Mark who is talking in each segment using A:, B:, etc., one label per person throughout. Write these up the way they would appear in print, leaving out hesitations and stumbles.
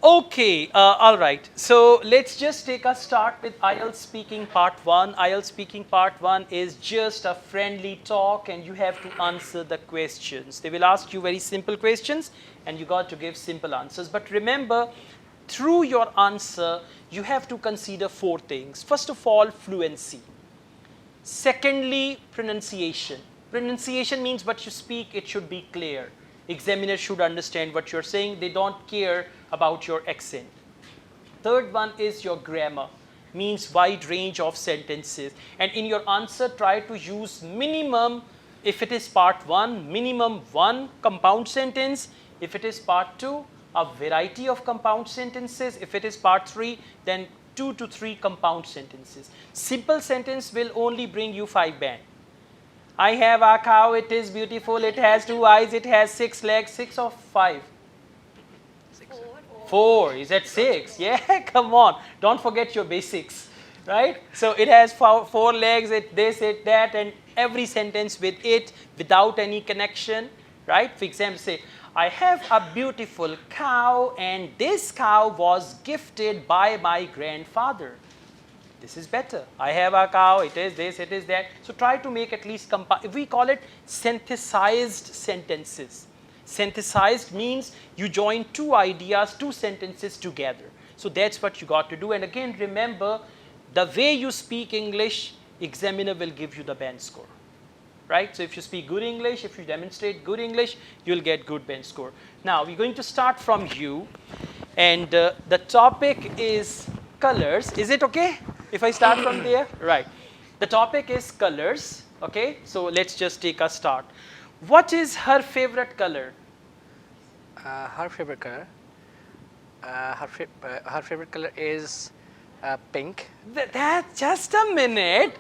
A: Okay, all right. So let's just take a start with IELTS speaking part 1. IELTS speaking part 1 is just a friendly talk and you have to answer the questions. They will ask you very simple questions and you got to give simple answers. But remember, through your answer, you have to consider 4 things. First of all, fluency. Secondly, pronunciation. Pronunciation means what you speak, it should be clear. Examiner should understand what you're saying. They don't care about your accent. Third one is your grammar, means wide range of sentences. And in your answer, try to use minimum, if it is part 1, minimum 1 compound sentence. If it is part 2, a variety of compound sentences. If it is part 3, then 2 to 3 compound sentences. Simple sentence will only bring you 5 band. I have a cow, it is beautiful, it has 2 eyes, it has 6 legs. 6 or 5? 4. Is that 6? Yeah, come on. Don't forget your basics, right? So it has 4 legs, it this, it that, and every sentence with it without any connection, right? For example, say, I have a beautiful cow and this cow was gifted by my grandfather. This is better. I have a cow, it is this, it is that. So try to make at least, we call it synthesized sentences. Synthesized means you join 2 ideas, 2 sentences together. So that's what you got to do. And again, remember, the way you speak English, examiner will give you the band score. Right? So if you speak good English, if you demonstrate good English, you'll get good band score. Now, we're going to start from you. And the topic is colors. Is it okay if I start from there? Right. The topic is colors. Okay. So let's just take a start. What is her favorite color?
B: Her favorite color. Her favorite color is pink.
A: That just a minute.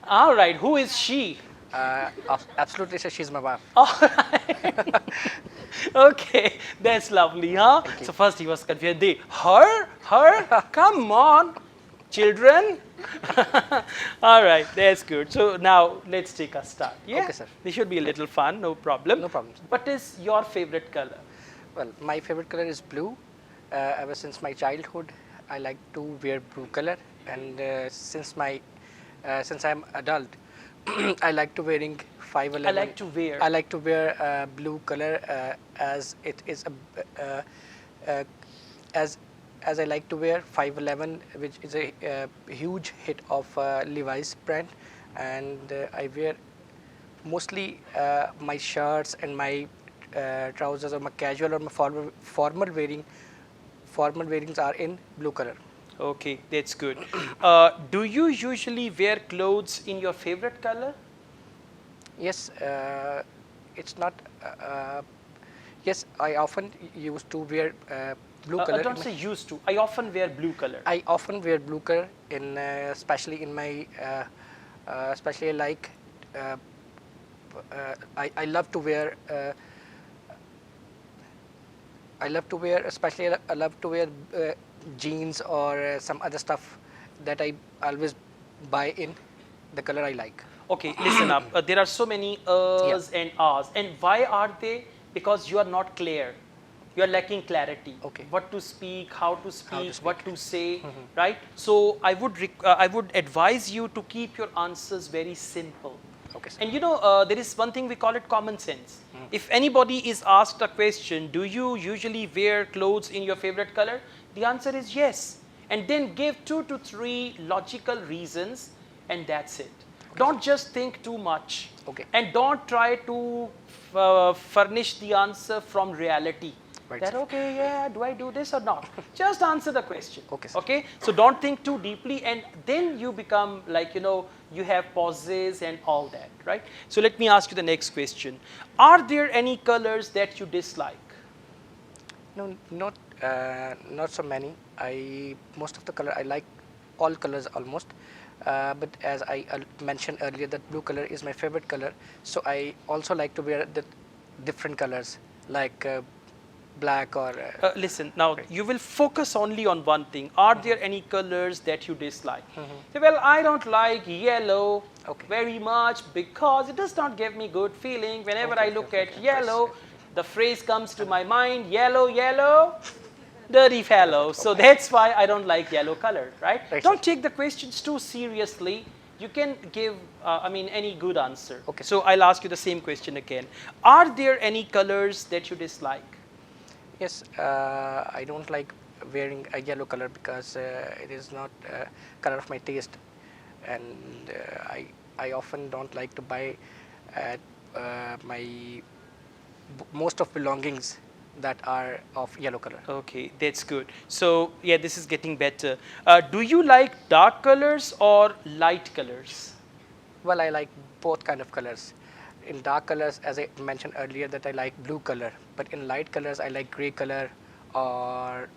A: All right. Who is she?
B: Absolutely, sir. She's my wife.
A: All right. Okay, that's lovely, huh? So first he was confused. Her? Come on, children. All right, that's good. So now let's take a start. Yeah,
B: Okay, sir.
A: This should be a little fun, no problem.
B: No problem, sir.
A: What is your favorite color?
B: Well, my favorite color is blue. Ever since my childhood, I like to wear blue color, and since I'm adult, I like to wearing 511.
A: I like to wear.
B: I like to wear blue color as it is as I like to wear 511, which is a huge hit of Levi's brand, and I wear mostly my shirts and my trousers or my casual or my formal wearings are in blue color.
A: Okay, that's good. Do you usually wear clothes in your favorite color?
B: Yes, it's not. Yes, I often used to wear blue color.
A: Don't say used to. I often wear blue color.
B: I often wear blue color in, especially in my, especially I like. I love to wear. Especially I love to wear jeans or some other stuff that I always buy in the color I like.
A: Okay, listen up. There are so many uhs and ahs. And why are they? Because you are not clear. You are lacking clarity.
B: Okay.
A: What to speak, how to speak, what to say,
B: Mm-hmm.
A: right? So I would advise you to keep your answers very simple.
B: Okay, sir.
A: And you know, there is one thing we call it common sense. If anybody is asked a question, do you usually wear clothes in your favorite color? The answer is yes. And then give 2 to 3 logical reasons, and that's it. Don't just think too much.
B: Okay.
A: And don't try to furnish the answer from reality.
B: Right,
A: That
B: sir.
A: okay, yeah, do I do this or not? Just answer the question.
B: Okay, sir.
A: Okay. So don't think too deeply, and then you become like, you know, you have pauses and all that, right? So let me ask you the next question. Are there any colors that you dislike?
B: No, not so many. Most of the color I like all colors almost, but as I mentioned earlier, that blue color is my favorite color. So I also like to wear the different colors like black or.
A: Listen, now you will focus only on one thing. Are there any colors that you dislike? Say, well, I don't like yellow very much because it does not give me good feeling. Whenever I look at yellow, the phrase comes to my mind, yellow, yellow. Dirty fellow. So that's why I don't like yellow color, right?
B: Right,
A: Don't
B: sir.
A: take the questions too seriously. You can give, any good answer.
B: Okay.
A: So I'll ask you the same question again. Are there any colors that you dislike?
B: Yes, I don't like wearing a yellow color because it is not color of my taste, and I often don't like to buy my most of belongings that are of yellow color.
A: Okay, that's good. So yeah, this is getting better. Do you like dark colors or light colors?
B: Well, I like both kind of colors. In dark colors, as I mentioned earlier, that I like blue color, but in light colors, I like gray color or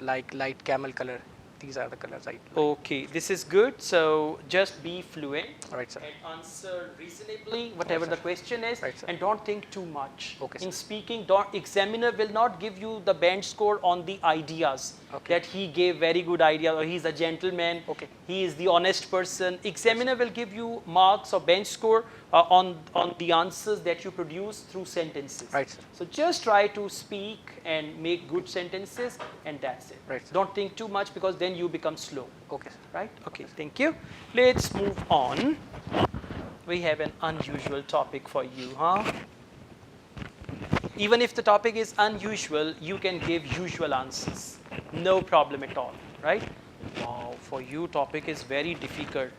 B: like light camel color. These are the colors I like.
A: Okay, this is good. So just be fluent
B: All right, sir.
A: and answer reasonably whatever
B: Right,
A: the
B: sir.
A: question is,
B: Right, sir.
A: and don't think too much.
B: Okay,
A: In
B: sir.
A: speaking, don't examiner will not give you the band score on the ideas
B: Okay.
A: that he gave very good idea or he's a gentleman.
B: Okay.
A: He is the honest person. Examiner will give you marks or bench score on the answers that you produce through sentences.
B: Right, sir.
A: So just try to speak and make good sentences, and that's it.
B: Right, sir.
A: Don't think too much because then you become slow.
B: Okay, sir.
A: Right? Okay, thank you. Let's move on. We have an unusual topic for you, huh? Even if the topic is unusual, you can give usual answers. No problem at all, right? Wow, for you topic is very difficult.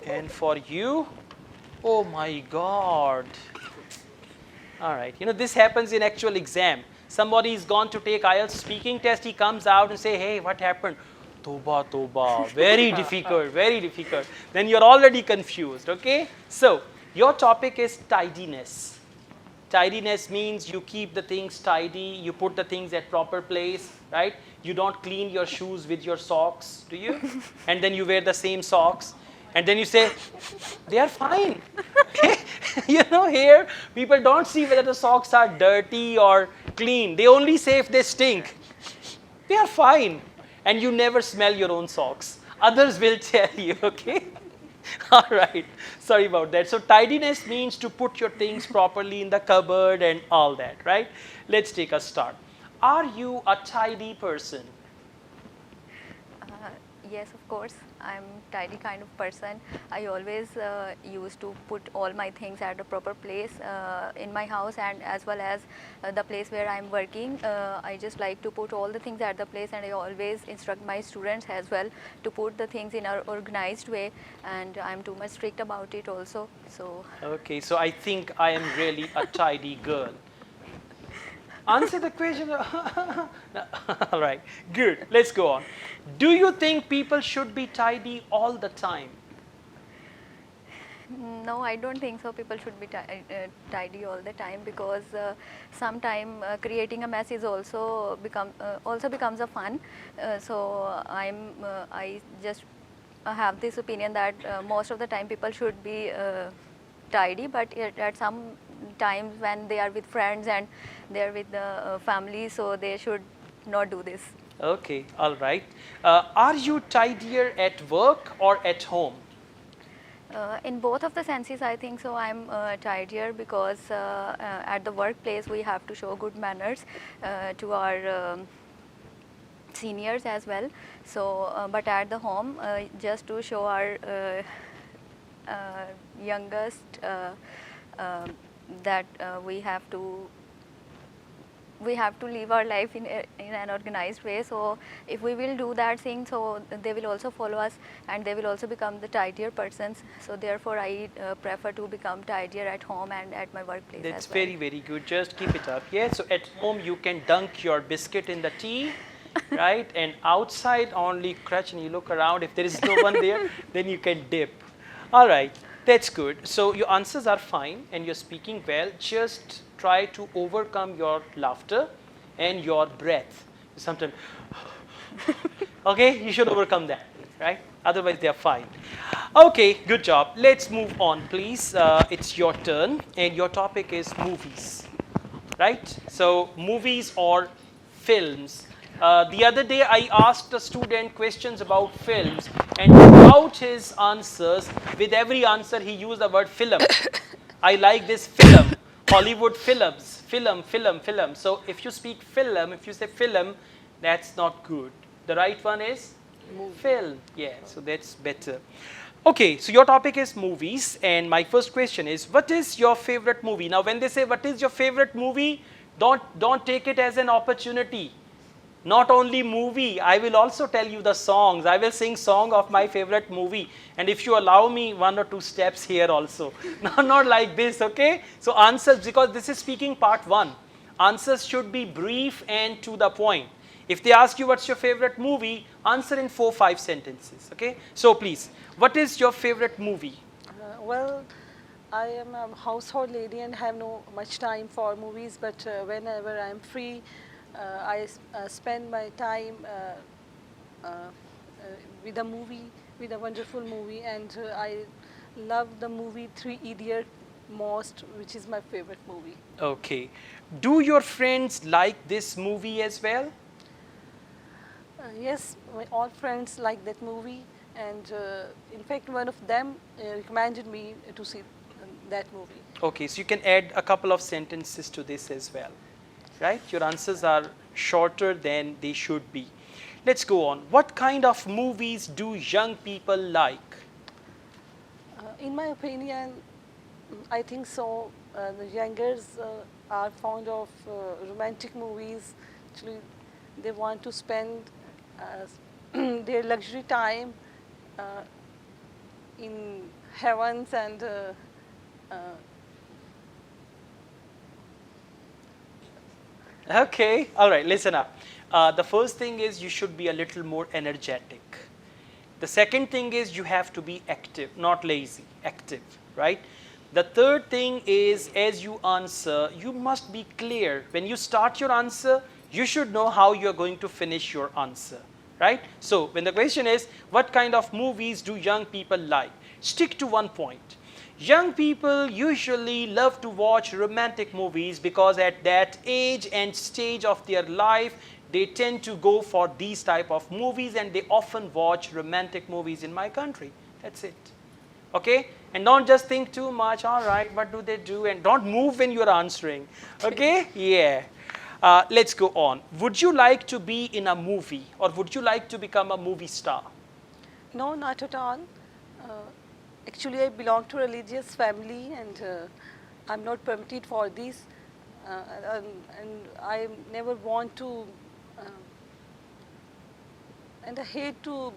A: And for you, oh my God. All right, this happens in actual exam. Somebody is gone to take IELTS speaking test, he comes out and say, hey, what happened? Toba, toba, very difficult, very difficult. Then you're already confused, okay? So, your topic is tidiness. Tidiness means you keep the things tidy, you put the things at proper place, right? You don't clean your shoes with your socks, do you? And then you wear the same socks. And then you say, they are fine. Here, people don't see whether the socks are dirty or clean. They only say if they stink. They are fine. And you never smell your own socks. Others will tell you, okay? All right. Sorry about that. So tidiness means to put your things properly in the cupboard and all that, right? Let's take a start. Are you a tidy person?
C: Yes, of course. I'm tidy kind of person. I always used to put all my things at a proper place in my house, and as well as the place where I'm working. I just like to put all the things at the place, and I always instruct my students as well to put the things in an organized way, and I'm too much strict about it also. So
A: Okay, so I think I am really a tidy girl. Answer the question. All right, good. Let's go on. Do you think people should be tidy all the time?
C: no, I don't think so. People should be tidy all the time, because sometime creating a mess is also becomes a fun. So I just have this opinion that most of the time people should be tidy, but at some times when they are with friends and they are with the family, so they should not do this.
A: Okay, all right. Are you tidier at work or at home?
C: In both of the senses, I think so. I'm tidier because at the workplace we have to show good manners to our seniors as well. So, but at the home, just to show our youngest that we have to live our life in an organized way. So if we will do that thing, so they will also follow us, and they will also become the tidier persons. So therefore I prefer to become tidier at home and at my workplace
A: That's
C: as well.
A: very, very good. Just keep it up. Yeah, so at home you can dunk your biscuit in the tea, right? And outside only crutch, and you look around. If there is no one there, then you can dip. All right, that's good. So your answers are fine and you're speaking well. Just try to overcome your laughter and your breath. Sometimes, okay, you should overcome that, right? Otherwise, they are fine. Okay, good job. Let's move on, please. It's your turn, and your topic is movies, right? So, movies or films. The other day, I asked a student questions about films, and throughout his answers, with every answer, he used the word film. I like this film. Hollywood films, film. So if you speak film, if you say film, That's not good. The right one is film. Yeah, so that's better. Okay, so your topic is movies, and my first question is, what is your favorite movie? Now, when they say what is your favorite movie, don't take it as an opportunity. Not only movie, I will also tell you the songs. I will sing song of my favorite movie, and if you allow me, 1 or 2 steps here also. Not like this, okay? So answers, because this is speaking part 1. Answers should be brief and to the point. If they ask you what's your favorite movie, answer in 4-5 sentences, okay? So please, what is your favorite movie?
D: Well, I am a household lady and have no much time for movies, but whenever I am free, I spend my time with a movie, with a wonderful movie, and I love the movie Three Idiot most, which is my favorite movie.
A: Okay. Do your friends like this movie as well?
D: Yes, my all friends like that movie, and in fact, one of them recommended me to see that movie.
A: Okay, so you can add a couple of sentences to this as well, right? Your answers are shorter than they should be. Let's go on. What kind of movies do young people like?
D: In my opinion, I think so. The youngers are fond of romantic movies. Actually, they want to spend their luxury time in heavens and
A: Okay, all right, listen up. The first thing is you should be a little more energetic. The second thing is you have to be active, not lazy, active, right? The third thing is as you answer, you must be clear. When you start your answer, you should know how you are going to finish your answer, right? So when the question is, what kind of movies do young people like? Stick to one point. Young people usually love to watch romantic movies because at that age and stage of their life, they tend to go for these type of movies, and they often watch romantic movies in my country. That's it. Okay? And don't just think too much, all right, what do they do? And don't move when you're answering. Okay? Yeah. Let's go on. Would you like to be in a movie, or would you like to become a movie star?
D: no, not at all. Actually, I belong to a religious family, and I'm not permitted for this. And I never want to, and I hate to.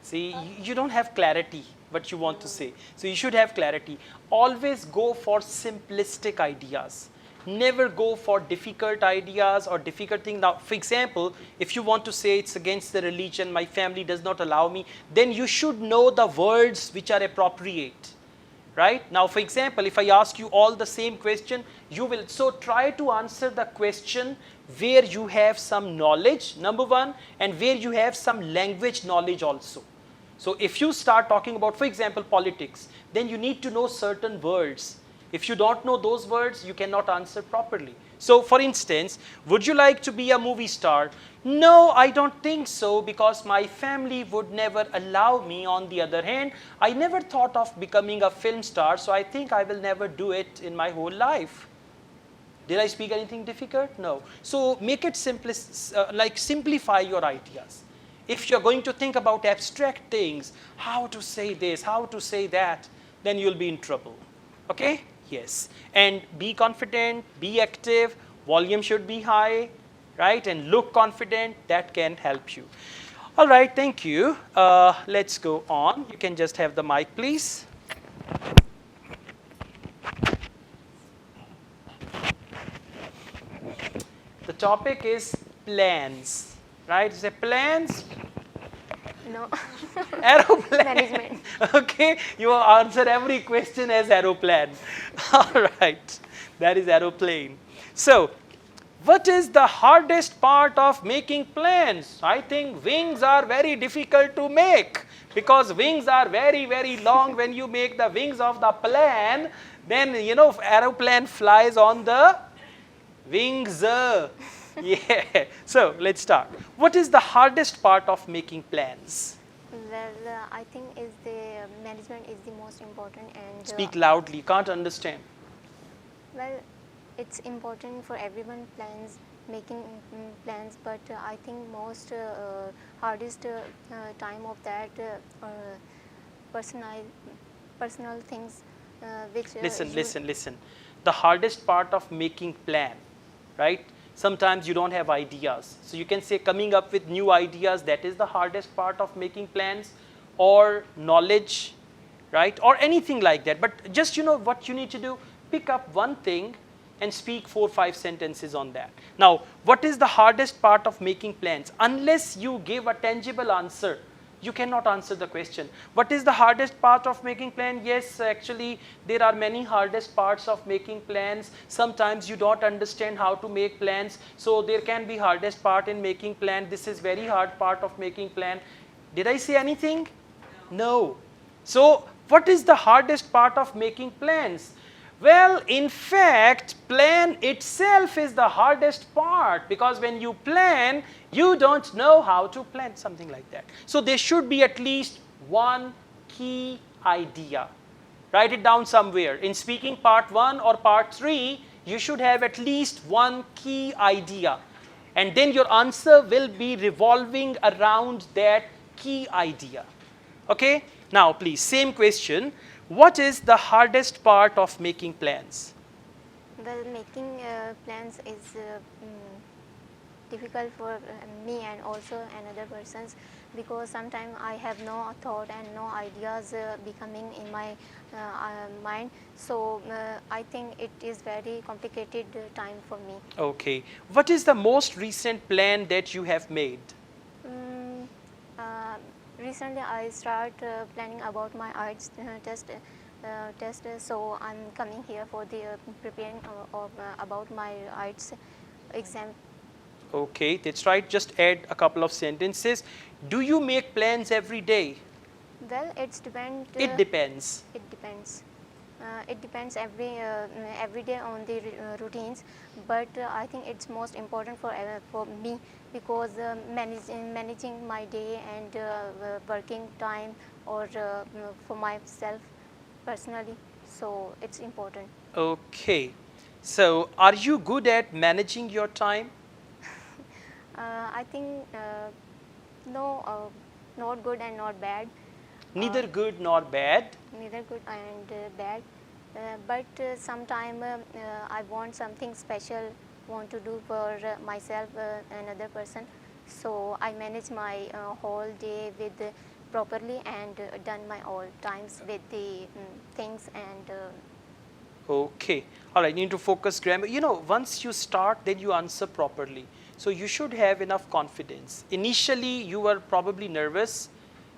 A: See, you don't have clarity what you want to say. So you should have clarity. Always go for simplistic ideas. Never go for difficult ideas or difficult things. Now, for example, if you want to say it's against the religion, my family does not allow me, then you should know the words which are appropriate. Right? Now, for example, if I ask you all the same question, you will. So try to answer the question where you have some knowledge, number one, and where you have some language knowledge also. So if you start talking about, for example, politics, then you need to know certain words. If you don't know those words, you cannot answer properly. So for instance, would you like to be a movie star? No, I don't think so, because my family would never allow me. On the other hand, I never thought of becoming a film star, so I think I will never do it in my whole life. Did I speak anything difficult? No. So make it like simplify your ideas. If you're going to think about abstract things, how to say this, how to say that, then you'll be in trouble. Okay? Yes. And be confident, be active, volume should be high, right? And look confident, that can help you. All right, thank you. Let's go on. You can just have the mic, please. The topic is plans, right? Say plans.
C: No.
A: Aeroplane.
C: Management.
A: Okay, you answer every question as aeroplane. All right, that is aeroplane. So, what is the hardest part of making planes? I think wings are very difficult to make, because wings are very, very long. When you make the wings of the plane, then you know aeroplane flies on the wings. Yeah. So let's start. What is the hardest part of making plans?
E: Well, I think is the management is the most important, and
A: Speak loudly. Can't understand.
E: well, it's important for everyone plans making plans, but I think most hardest time of that personal personal things which
A: Listen. The hardest part of making plan, right? Sometimes you don't have ideas. So you can say coming up with new ideas, that is the hardest part of making plans, or knowledge, right? Or anything like that. But just what you need to do, pick up one thing and speak 4 or 5 sentences on that. Now, what is the hardest part of making plans? Unless you give a tangible answer, you cannot answer the question. What is the hardest part of making plan? Yes, actually, there are many hardest parts of making plans. Sometimes you don't understand how to make plans, so there can be hardest part in making plan. This is very hard part of making plan. Did I say anything? No. So, what is the hardest part of making plans? Well, in fact, plan itself is the hardest part, because when you plan, you don't know how to plan, something like that. So there should be at least one key idea. Write it down somewhere. In speaking part 1 or part 3, you should have at least one key idea. And then your answer will be revolving around that key idea. Okay? Now, please, same question. What is the hardest part of making plans?
E: Well, making plans is difficult for me and also another persons, because sometimes I have no thought and no ideas becoming in my mind. So I think it is very complicated time for me.
A: Okay. What is the most recent plan that you have made?
E: Recently, I start planning about my IELTS test. So I'm coming here for the preparing about my IELTS exam.
A: Okay, that's right. Just add a couple of sentences. Do you make plans every day?
E: Well, it depends.
A: It depends.
E: It depends. It depends every day on the routines, but I think it's most important for me, because managing my day and working time, or for myself personally, so it's important.
A: Okay. So, are you good at managing your time?
E: I think no, not good and not bad.
A: Neither good nor bad.
E: Neither good and bad, but sometime I want something special, want to do for myself, another person, so I manage my whole day with properly and done my all times with the things and
A: Okay. All right. You need to focus grammar. Once you start, then you answer properly. So you should have enough confidence. Initially, you were probably nervous,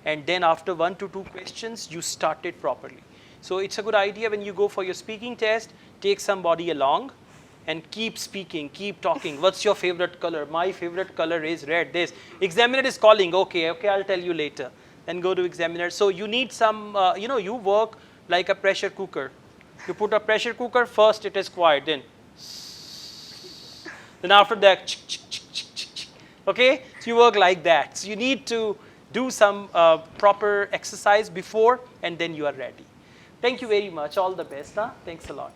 A: and then after 1 to 2 questions, you started properly. So it's a good idea when you go for your speaking test, take somebody along and keep speaking, keep talking. What's your favorite color? My favorite color is red. This examiner is calling. Okay, I'll tell you later. Then go to examiner. So you need some, you work like a pressure cooker. You put a pressure cooker, first it is quiet, then after that, okay? So you work like that. So you need to do some proper exercise before, and then you are ready. Thank you very much. All the best. Huh? Thanks a lot.